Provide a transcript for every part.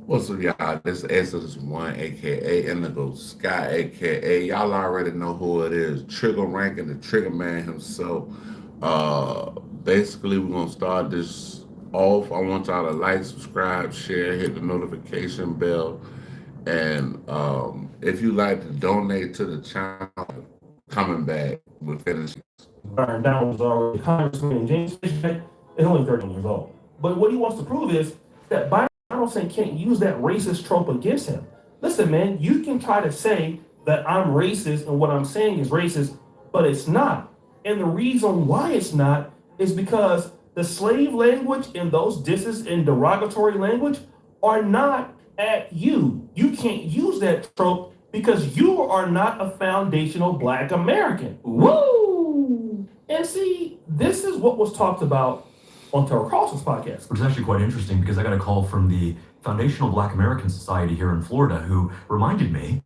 What's up, y'all? This is Exodus 1, aka Indigo Sky, aka y'all already know who it is. Trigger Ranking, the Trigger Man himself. Basically, we're gonna start this off. I want y'all to like, subscribe, share, hit the notification bell, and if you like to donate to the channel, coming back with finishing. Byron Down was already a congressman, and James Fishback is only 13 years old. But what he wants to prove is that Byron Donaldson can't use that racist trope against him. Listen, man, you can try to say that I'm racist and what I'm saying is racist, but it's not. And the reason why it's not is because the slave language and those disses and derogatory language are not at you. You can't use that trope because you are not a foundational black American. Woo! And see, this is what was talked about on Tucker Carlson's podcast. Which is actually quite interesting because I got a call from the Foundational Black American Society here in Florida who reminded me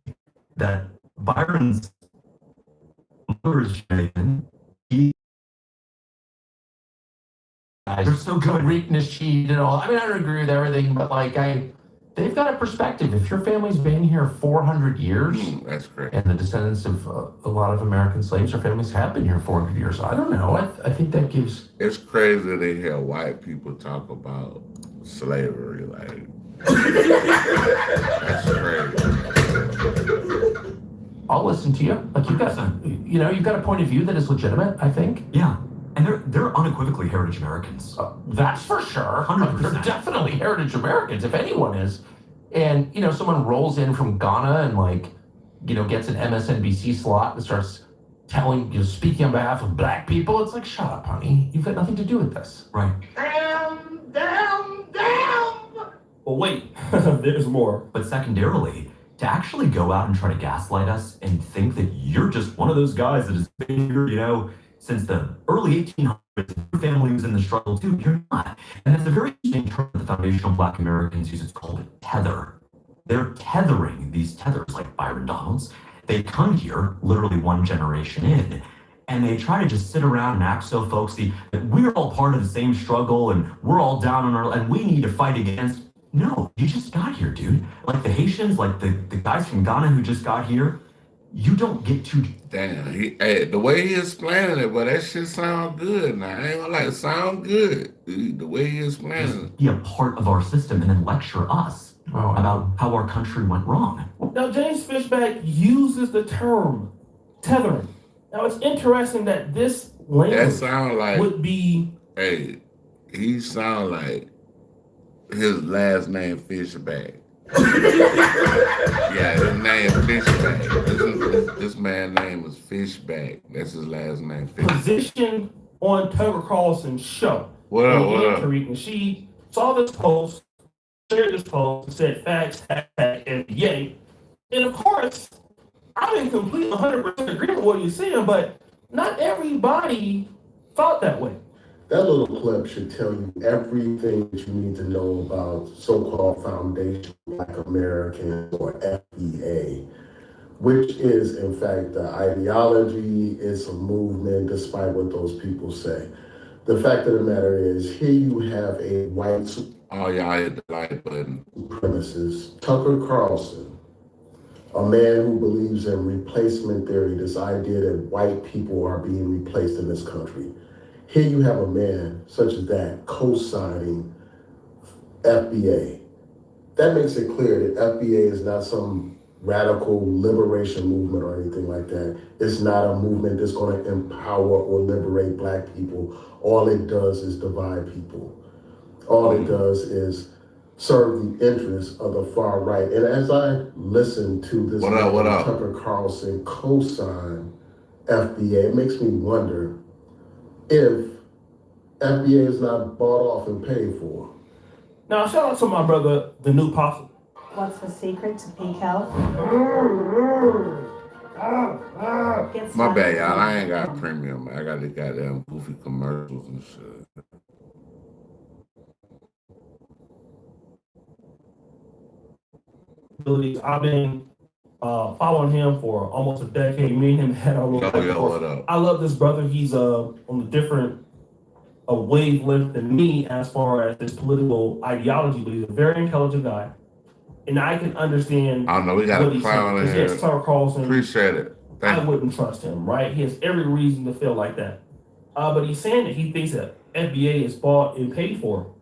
that Byron's mother is Jamaican. They're so good reading his sheet and all. I mean, I don't agree with everything, but they've got a perspective. If your family's been here 400 years, That's great. and the descendants of a lot of American slaves or families have been here 400 years, I don't know. I think that gives. It's crazy to hear white people talk about slavery. Like, that's crazy. I'll listen to you. Like you've got a point of view that is legitimate. I think. Yeah, and they're unequivocally heritage Americans. That's for sure. 100%. They're definitely heritage Americans, if anyone is. And someone rolls in from Ghana and gets an MSNBC slot and starts speaking on behalf of black people. It's like, shut up, honey. You've got nothing to do with this. Right. Damn! Well, wait, there's more. But secondarily, to actually go out and try to gaslight us and think that you're just one of those guys that has been here, since the early 1800s, your family was in the struggle too, you're not. And that's a very interesting term that the Foundational Black Americans use. It's called a tether. They're tethering these tethers like Byron Donalds. They come here literally one generation in, and they try to just sit around and act so folksy that we're all part of the same struggle and we're all down on our, and we need to fight against. No, you just got here, dude. Like the Haitians, like the guys from Ghana who just got here, you don't get to. Damn, the way he explaining it, but that shit sound good. Now I ain't gonna lie, it sound good. The way he explaining it. Be a part of our system and then lecture us about how our country went wrong. Now, James Fishback uses the term tethering. Now, it's interesting that this language That sound like would be. Hey, he sound like his last name Fishback. Yeah, his name Fishback. This man's name is Fishback. That's his last name. Fishback. Positioned on Tucker Carlson's show. What up? What up? And she saw this post, shared this post, and said facts, hashtag NBA. And of course, I'm in complete 100% agreement with what you're saying, but not everybody thought that way. That little clip should tell you everything that you need to know about so-called Foundation Black Americans, or FBA, which is, in fact, the ideology. It's a movement, despite what those people say. The fact of the matter is, here you have a white Oh, y'all hit the like button. supremacist, Tucker Carlson, a man who believes in replacement theory, this idea that white people are being replaced in this country. Here you have a man such as that co-signing FBA. That makes it clear that FBA is not some radical liberation movement or anything like that. It's not a movement that's going to empower or liberate black people. All it does is divide people. All it does is serve the interests of the far right. And as I listen to this Tucker Carlson co-sign FBA, it makes me wonder if FBA is not bought off and paid for. Now, shout out to my brother, the new apostle. What's the secret to peak health? My bad, y'all. I ain't got premium. I got the goddamn goofy commercials and shit. I've been following him for almost a decade. Me and him had a little. What up? I love this brother. He's on a different wavelength than me as far as his political ideology, but he's a very intelligent guy. And I can understand I don't know. We got what a he's saying. clown in Because here. yes, Tucker Carlson, Appreciate it. I Thank you. wouldn't trust him, right? He has every reason to feel like that. But he's saying that he thinks that FBA is bought and paid for.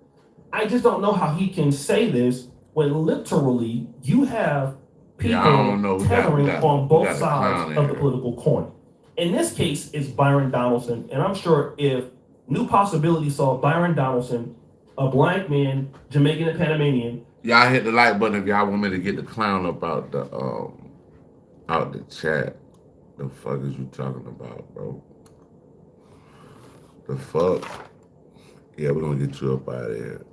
I just don't know how he can say this when literally you have people Yeah, I don't know. tethering on both a sides clown in of the here. political coin. In this case, it's Byron Donaldson, and I'm sure if New Possibility saw Byron Donaldson, a black man, Jamaican and Panamanian. Y'all hit the like button if y'all want me to get the clown up out the chat. The fuck is you talking about, bro? The fuck? Yeah, we're gonna get you up out of here.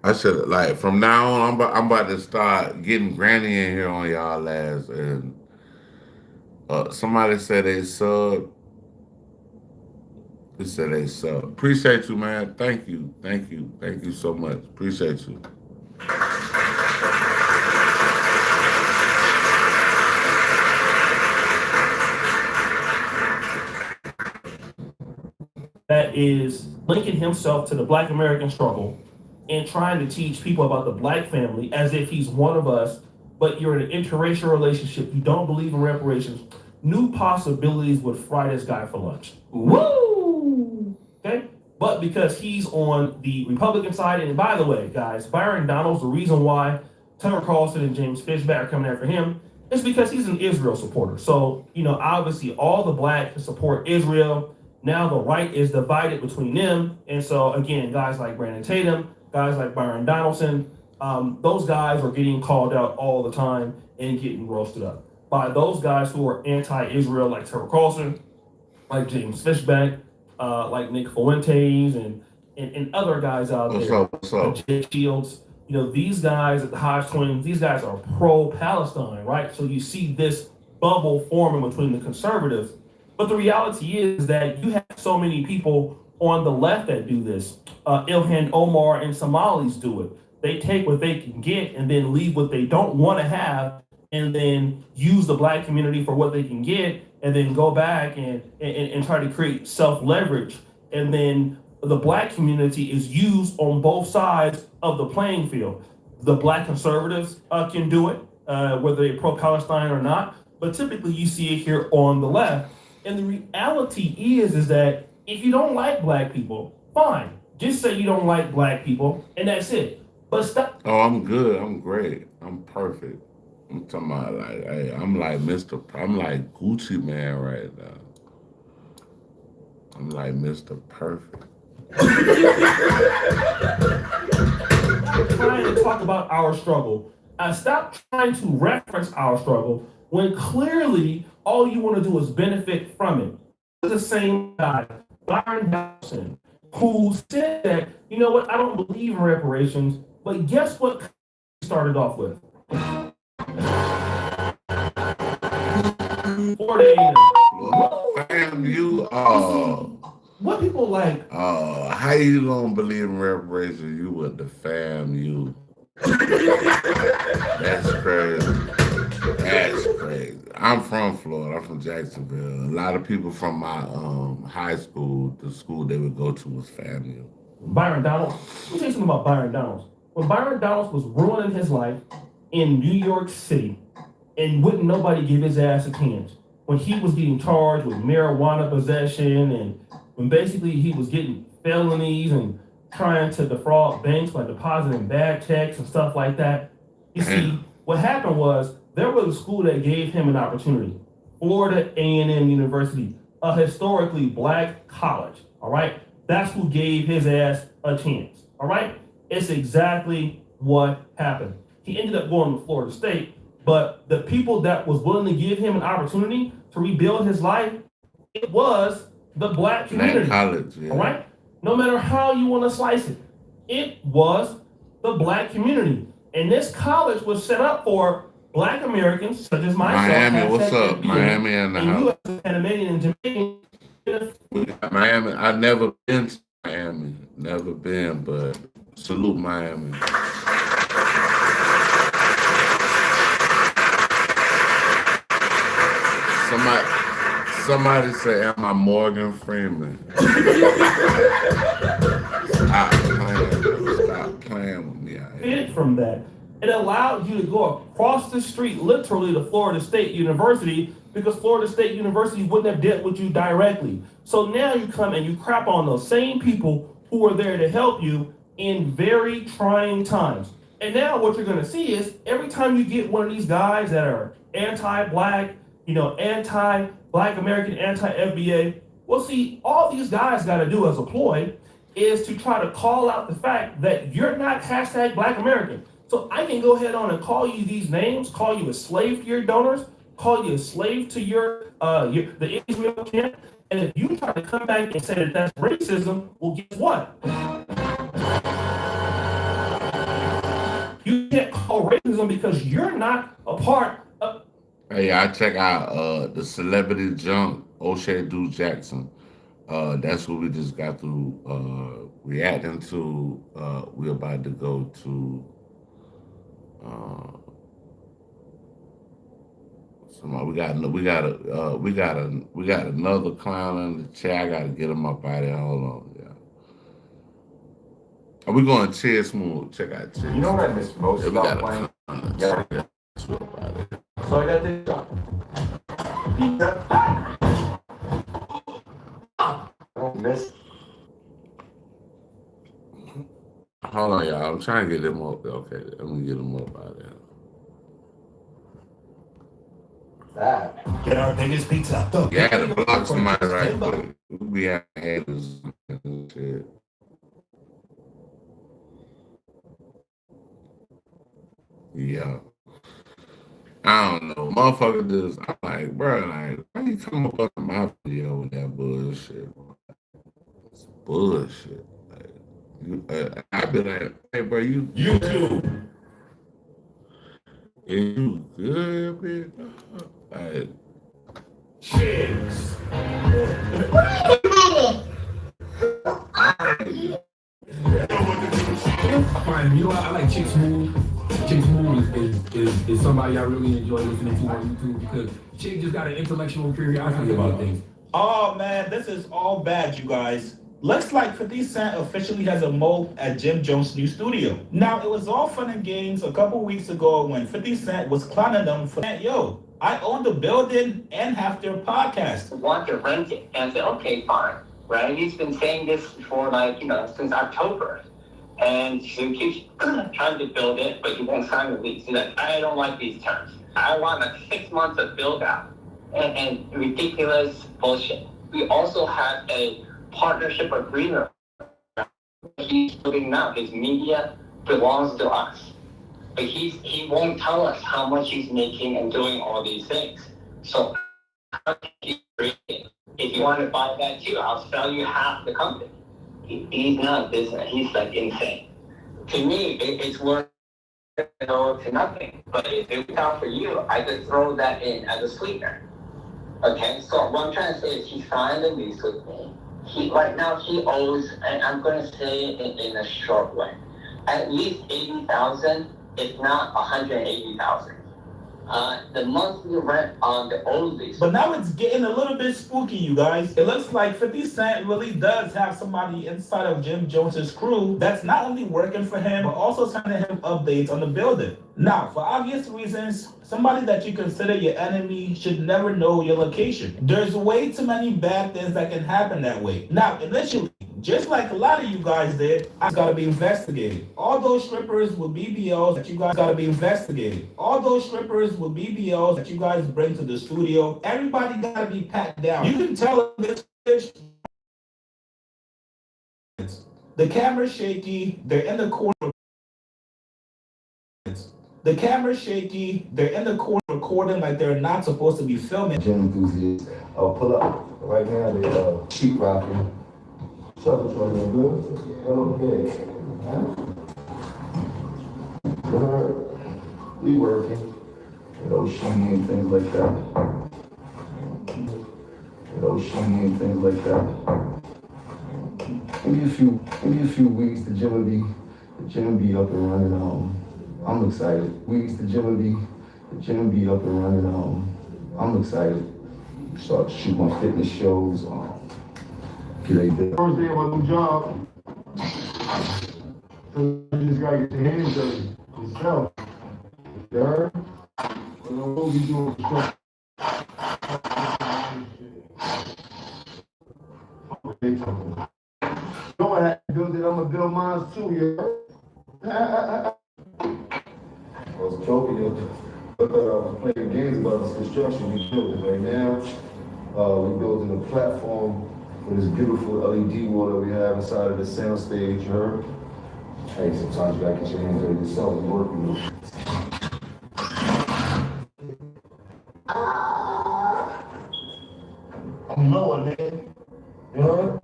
I should like from now on. I'm about to start getting Granny in here on y'all ass. And somebody said they sub. They said they sub. Appreciate you, man. Thank you, thank you, thank you so much. Appreciate you. That is linking himself to the Black American struggle and trying to teach people about the Black family as if he's one of us, but you're in an interracial relationship. You don't believe in reparations. New Possibilities would fry this guy for lunch. Woo! Okay? But because he's on the Republican side, and by the way, guys, Byron Donalds, the reason why Tucker Carlson and James Fishback are coming after him is because he's an Israel supporter. So, obviously all the blacks support Israel. Now the right is divided between them. And so, again, guys like Brandon Tatum, guys like Byron Donaldson, those guys are getting called out all the time and getting roasted up by those guys who are anti-Israel, like Tucker Carlson, like James Fishback, like Nick Fuentes, and other guys out there. What's up? Jay Shields. These guys at the Hodge Twins, these guys are pro-Palestine, right? So you see this bubble forming between the conservatives. But the reality is that you have so many people on the left that do this. Ilhan Omar and Somalis do it. They take what they can get and then leave what they don't want to have and then use the black community for what they can get and then go back and try to create self-leverage. And then the black community is used on both sides of the playing field. The black conservatives can do it, whether they're pro-Palestine or not. But typically you see it here on the left. And the reality is that if you don't like black people, fine. Just say you don't like black people, and that's it. But stop. Oh, I'm good. I'm great. I'm perfect. I'm talking about like, hey, I'm like Gucci Man right now. I'm like Mr. Perfect. Trying to talk about our struggle. Stop trying to reference our struggle when clearly all you want to do is benefit from it. The same guy, Byron Donaldson, who said that, you know what, I don't believe in reparations, but guess what he started off with? 48. Fam, you What people like? how you gonna believe in reparations? You with the fam, you. That's crazy. That's crazy. I'm from Florida. I'm from Jacksonville. A lot of people from my high school, the school they would go to was FAMU. Byron Donalds. Let me tell you something about Byron Donalds. When Byron Donalds was ruining his life in New York City, and wouldn't nobody give his ass a chance, when he was getting charged with marijuana possession, and when basically he was getting felonies and trying to defraud banks by depositing bad checks and stuff like that. You see, what happened was there was a school that gave him an opportunity, Florida A&M University, a historically black college, all right? That's who gave his ass a chance, all right? It's exactly what happened. He ended up going to Florida State, but the people that was willing to give him an opportunity to rebuild his life, it was the black community, college, yeah. all right? No matter how you want to slice it, it was the black community. And this college was set up for black Americans, such as myself. Miami, what's up? Miami in the house. You as a Panamanian and Jamaican. Miami, I've never been to Miami. Never been, but salute Miami. Somebody say, "Am I Morgan Freeman?" Stop playing with me. From that, it allowed you to go across the street, literally, to Florida State University, because Florida State University wouldn't have dealt with you directly. So now you come and you crap on those same people who are there to help you in very trying times. And now what you're going to see is every time you get one of these guys that are anti-black, anti-black American, anti-FBA, well, see, all these guys got to do as a ploy is to try to call out the fact that you're not hashtag Black American. So I can go ahead on and call you these names, call you a slave to your donors, call you a slave to the Israel camp, and if you try to come back and say that that's racism, well, guess what? You can't call racism because you're not a part of. Hey, I check out the celebrity junk O'Shea Du Jackson. That's what we just got through reacting to. We're about to go to somebody. We got another clown in the chat. I gotta get him up out of here. Hold on, yeah. Are we going Cheer Smooth? Check out Cheer. You know what I miss most about playing? Yeah. So I got this job. Miss. Hold on, y'all. I'm trying to get them up. Okay, I'm gonna get them up out of there. That. Get our biggest pizza. Yeah, I had to block somebody right quick. We had haters and shit. Yeah. I don't know. Motherfucker just, I'm like, bro, like, why you come up on my video with that bullshit? It's bullshit. Like, I be like, hey, bro, you too. You good, man? Like, Chicks. Fine, you know I like Chick Smooth. Chick Smooth is somebody I really enjoy listening to on YouTube because Chick just got an intellectual curiosity about things. Oh man, this is all bad, you guys. Looks like 50 Cent officially has a mole at Jim Jones' new studio. Now, it was all fun and games a couple weeks ago when 50 Cent was clowning them for that. Yo, I own the building and have their podcast. Want to rent it? And I said, okay, fine. Right? He's been saying this for since October. And he keeps trying to build it, but he won't sign the lease. He's like, I don't like these terms. I want 6 months of build out and ridiculous bullshit. We also have a partnership agreement. He's putting now. His media belongs to us. But he won't tell us how much he's making and doing all these things. So if you want to buy that too, I'll sell you half the company. He's not a business. He's like insane. To me, it's worth to nothing. But if it works out for you, I could throw that in as a sweetener. Okay, so what I'm trying to say is he signed a lease with me. Right now he owes, and I'm going to say it in a short way, at least 80,000, if not 180,000. The monthly rent on the old lease. But now it's getting a little bit spooky, you guys. It looks like 50 Cent really does have somebody inside of Jim Jones's crew that's not only working for him, but also sending him updates on the building. Now, for obvious reasons, somebody that you consider your enemy should never know your location. There's way too many bad things that can happen that way. Now, initially, just like a lot of you guys did, I gotta be investigated. All those strippers with BBLs that you guys gotta be investigated. All those strippers with BBLs that you guys bring to the studio, everybody gotta be pat down. You can tell this bitch. The camera's shaky, they're in the corner. The camera's shaky, they're in the corner recording like they're not supposed to be filming. Gym enthusiasts, pull up. Right now they keep rocking. Shuffle for me, good? Okay. We working. Shiny and things like that. Shiny and things like that. Maybe a few weeks the gym will be up and running. I'm excited. Weeks the gym will be up and running. I'm excited. Start to shoot my fitness shows. Get a bit. First day of my new job, you just gotta get your hands dirty yourself. You heard? We'll be doing stuff. You know what I build it, I'm gonna build mine too, you heard? I was joking, but I was playing games about this construction we building right now. We're building a platform for this beautiful LED wall that we have inside of the sound stage, you heard? Hey, sometimes you gotta get your hands dirty yourself and work with it. I'm knowing, man. You heard?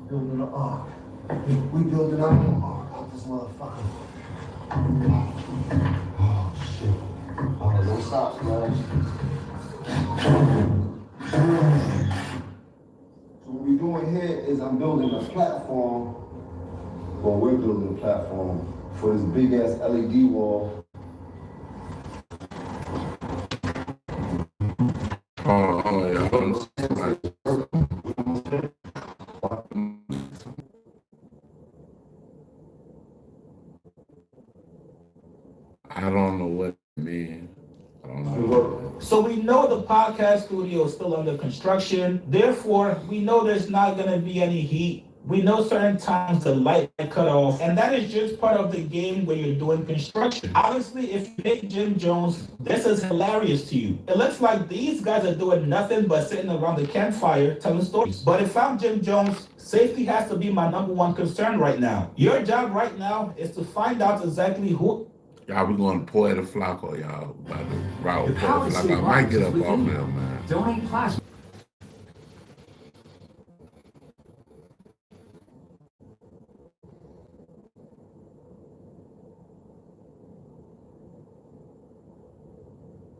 Building an ark. We building our own ark out this motherfucker. Oh shit. Oh, don't stop, man. So what we're doing here is I'm building a platform, well, we're building a platform for this big ass LED wall. I don't know what it means. I don't know. So we know the podcast studio is still under construction. Therefore, we know there's not going to be any heat. We know certain times the light cut off, and that is just part of the game when you're doing construction. Obviously, if you make Jim Jones, this is hilarious to you. It looks like these guys are doing nothing but sitting around the campfire telling stories. But if I'm Jim Jones, safety has to be my number one concern right now. Your job right now is to find out exactly who. Y'all, we going to Poeta Flacco, y'all. About to ride with Poeta Flacco. I might get up off him, man. Donate plasma.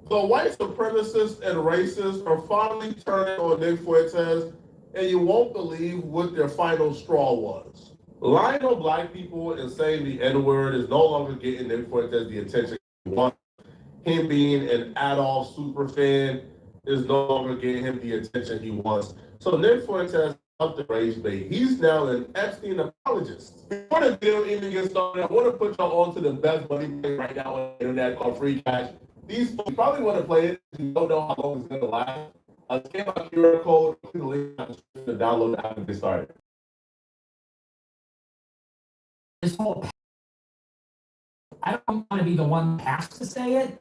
So white supremacists and racists are finally turning on Nick Fuentes, and you won't believe what their final straw was. Lying on black people and saying the N-word is no longer getting Nick Fuentes the attention he wants. Him being an Adolf superfan is no longer getting him the attention he wants. So Nick Fuentes up the rage bait. He's now an Epstein apologist. Before the deal even gets started, I want to put y'all on to the best money play right now on the internet called Free Cash. These folks probably want to play it. You don't know how long it's going to last. Scan my QR code, click the link to download the app and get started. This whole, I don't want to be the one that has to say it.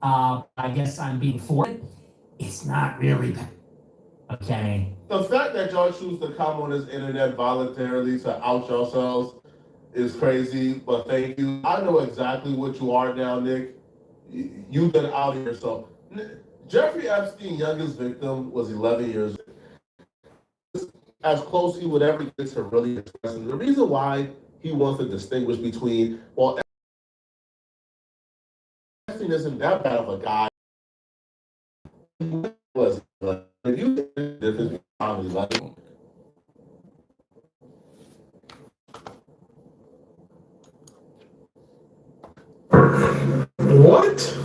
I guess I'm being for it. It's not really bad. Okay. The fact that y'all choose to come on this internet voluntarily to out yourselves is crazy, but thank you. I know exactly what you are now, Nick. You've been out of yourself. Jeffrey Epstein's youngest victim was 11 years old. As close as he would ever get to really expressing. The reason why he wants to distinguish between, well, Epstein isn't that bad of a guy. He was, if you get the difference between like, What?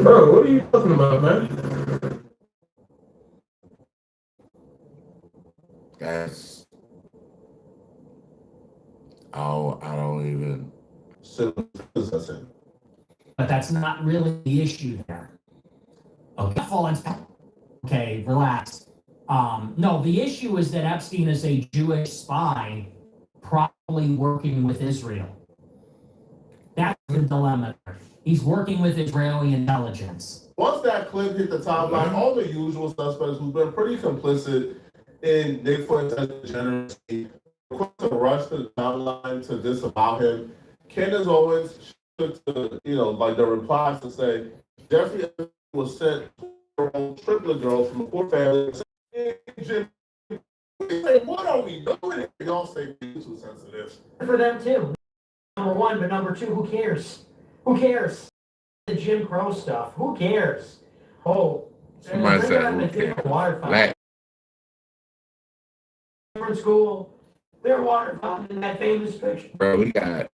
Bro, what are you talking about, man? Guys, I don't even. But that's not really the issue there. Okay, relax. No, the issue is that Epstein is a Jewish spy probably working with Israel. That's the dilemma. He's working with Israeli intelligence. Once that clip hit the timeline, all the usual suspects who've been pretty complicit in Nick Fuentes' degeneracy quick to rush to the timeline to disavow him. Candace Owens took to, like the replies to say, Jeffrey was sent to her own triplet girl from a poor family. What are we doing? Y'all say too sensitive. For them too. Number one, but number two, who cares? Who cares? The Jim Crow stuff. Who cares? Oh, Somebody said, water fountain. In school, their water fountain in that famous picture. Bro, we got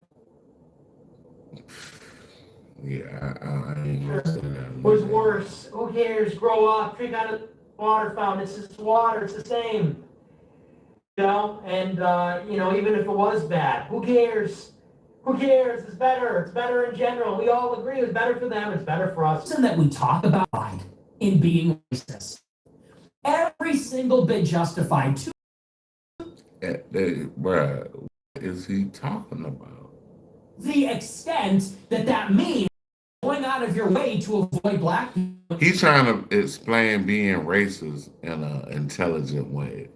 Yeah, I ain't gonna say that. What's worse? Who cares? Grow up, drink out of water fountain. It's just water. It's the same. You know, and even if it was bad, who cares? Who cares? It's better. It's better in general. We all agree it's better for them. It's better for us. That we talk about in being racist. Every single bit justified. Bruh, what is he talking about? The extent that means going out of your way to avoid black people. He's trying to explain being racist in an intelligent way.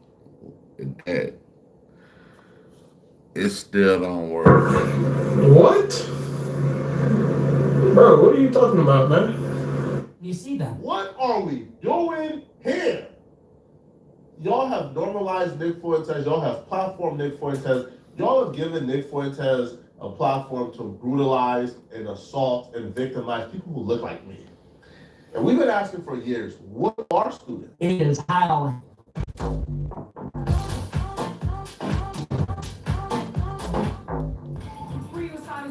It still don't work. What? Bro, what are you talking about, man? You see that? What are we doing here? Y'all have normalized Nick Fuentes. Y'all have platformed Nick Fuentes. Y'all have given Nick Fuentes a platform to brutalize and assault and victimize people who look like me. And we've been asking for years, what are students? It is how.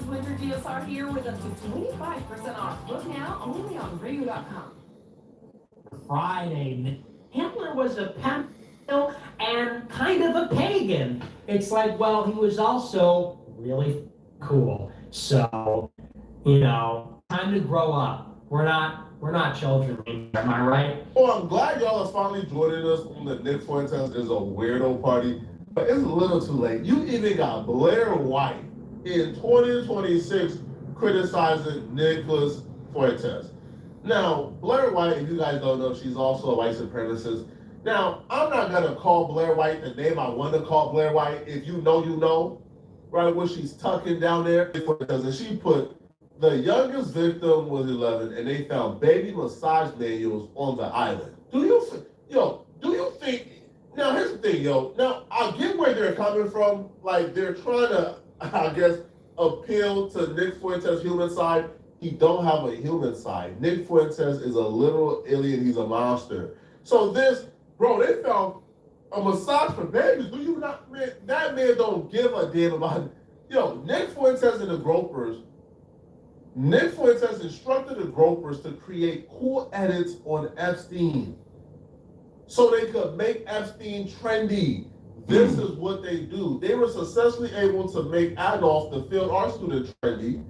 Winter deals are here with up to 25% off. Look now only on Ryu.com. Friday. Hitler was a pedophile and kind of a pagan. It's like, well, he was also really cool. So, time to grow up. We're not children anymore, am I right? Well, I'm glad y'all are finally joining us on the Nick Fuentes is a weirdo party, but it's a little too late. You even got Blair White in 2026 criticizing Nicholas Fuentes. Now, Blair White, if you guys don't know, she's also a white supremacist. Now, I'm not gonna call Blair White the name I want to call Blair White. If you know, right, when she's tucking down there, and she put the youngest victim was 11, and they found baby massage manuals on the island. Do you think? Now, here's the thing, Now, I get where they're coming from. Like, they're trying to, I guess, appeal to Nick Fuentes' human side. He don't have a human side. Nick Fuentes is a literal alien. He's a monster. So they found a massage for babies. Do you not, man? That man don't give a damn about it. Nick Fuentes and the Gropers. Nick Fuentes instructed the Gropers to create cool edits on Epstein so they could make Epstein trendy. This is what they do. They were successfully able to make Adolf, the field art student, trendy.